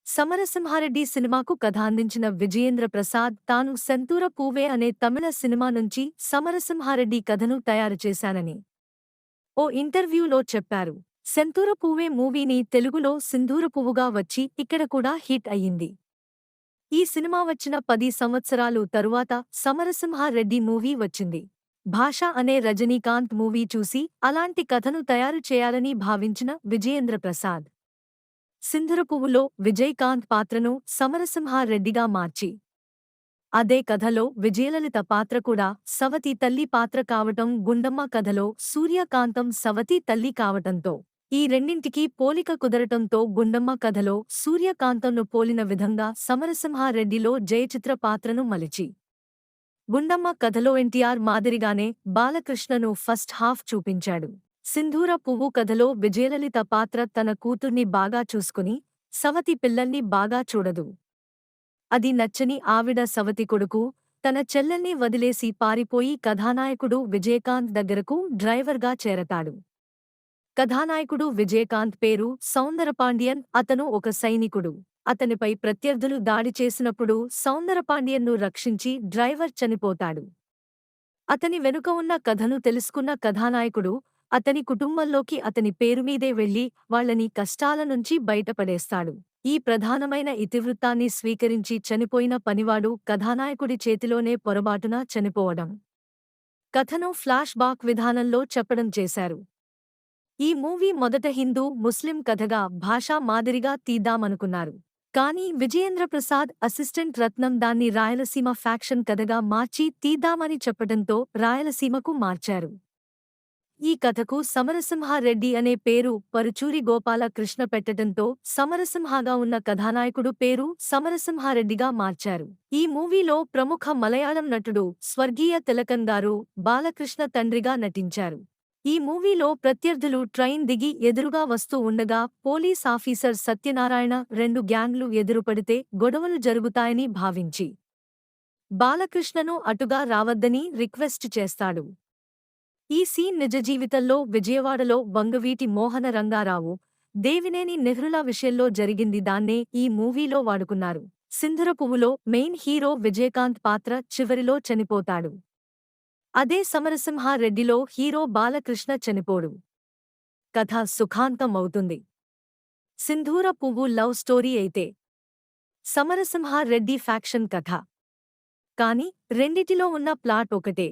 సమరసింహారెడ్డి సినిమాకు కథ అందించిన విజయేంద్ర ప్రసాద్ తాను సెంతూర పూవే అనే తమిళ సినిమా నుంచి సమరసింహారెడ్డి కథను తయారు చేశానని ఓ ఇంటర్వ్యూలో చెప్పారు. సెంతూర పూవే మూవీని తెలుగులో సింధూర పువ్వుగా వచ్చి ఇక్కడ కూడా హిట్ అయ్యింది. ఈ సినిమా వచ్చిన 10 సంవత్సరాలు తరువాత సమరసింహారెడ్డి మూవీ వచ్చింది. భాష అనే రజనీకాంత్ మూవీ చూసి అలాంటి కథను తయారు చేయాలని భావించిన విజయేంద్ర ప్రసాద్ సింధూర పువ్వులో విజయకాంత్ పాత్రను సమరసింహారెడ్డిగా మార్చి అదే కథలో విజయలలిత పాత్ర కూడా సవతి తల్లి పాత్ర కావటం, గుండమ్మ కథలో సూర్యకాంతం సవతి తల్లి కావటంతో ఈ రెండింటికీ పోలిక కుదరటంతో గుండమ్మ కథలో సూర్యకాంతంను పోలిన విధంగా సమరసింహారెడ్డిలో జయచిత్ర పాత్రను మలిచి గుండమ్మ కథలో ఎన్టీఆర్ మాదిరిగానే బాలకృష్ణను ఫస్ట్ హాఫ్ చూపించాడు. సింధూర పువ్వు కథలో విజయలలిత పాత్ర తన కూతుర్ని బాగా చూసుకుని సవతి పిల్లల్ని బాగా చూడదు. అది నచ్చని ఆవిడ సవతి కొడుకు తన చెల్లెల్ని వదిలేసి పారిపోయి కథానాయకుడు విజయకాంత్ దగ్గరకు డ్రైవర్గా చేరతాడు. కథానాయకుడు విజయకాంత్ పేరు సౌందరపాండియన్. అతను ఒక సైనికుడు. అతనిపై ప్రత్యర్థులు దాడి చేసినప్పుడు సౌందరపాండియన్ను రక్షించి డ్రైవర్ చనిపోతాడు. అతని వెనుక ఉన్న కథను తెలుసుకున్న కథానాయకుడు అతని కుటుంబంలోకి అతని పేరుమీదే వెళ్లి వాళ్ళని కష్టాల నుంచి బయటపడేస్తాడు. ఈ ప్రధానమైన ఇతివృత్తాన్ని స్వీకరించి చనిపోయిన పనివాడు కథానాయకుడి చేతిలోనే పొరబాటున చనిపోవడం కథను ఫ్లాష్ బాక్ విధానంలో చెప్పడం చేశారు. ఈ మూవీ మొదట హిందూ ముస్లిం కథగా భాషా మాదిరిగా తీద్దామనుకున్నారు. కానీ విజయేంద్ర ప్రసాద్ అసిస్టెంట్ రత్నం దాన్ని రాయలసీమ ఫ్యాక్షన్ కథగా మార్చి తీద్దామని చెప్పటంతో రాయలసీమకు మార్చారు. ఈ కథకు సమరసింహారెడ్డి అనే పేరు పరుచూరి గోపాల కృష్ణ పెట్టటంతో సమరసింహగా ఉన్న కథానాయకుడు పేరు సమరసింహారెడ్డిగా మార్చారు. ఈ మూవీలో ప్రముఖ మలయాళం నటుడు స్వర్గీయ తిలకన్ గారు బాలకృష్ణ తండ్రిగా నటించారు. ఈ మూవీలో ప్రత్యర్థులు ట్రైన్ దిగి ఎదురుగా వస్తూ ఉండగా పోలీస్ ఆఫీసర్ సత్యనారాయణ 2 గ్యాంగ్లు ఎదురుపడితే గొడవలు జరుగుతాయని భావించి బాలకృష్ణను అటుగా రావద్దని రిక్వెస్ట్ చేస్తాడు. ఈ సీన్ నిజ జీవితంలో విజయవాడలో వంగవీటి మోహన రంగారావు, దేవినేని నెహ్రుల విషయంలో జరిగింది. దాన్నే ఈ మూవీలో వాడుకున్నారు. సింధూర పువ్వులో మెయిన్ హీరో విజయకాంత్ పాత్ర చివరిలో చనిపోతాడు. అదే సమరసింహారెడ్డిలో హీరో బాలకృష్ణ చనిపోడు. కథ సుఖాంతం అవుతుంది. సింధూర పువ్వు లవ్ స్టోరీ అయితే సమరసింహారెడ్డి ఫ్యాక్షన్ కథ. కాని రెండిటిలో ఉన్న ప్లాట్ ఒకటే.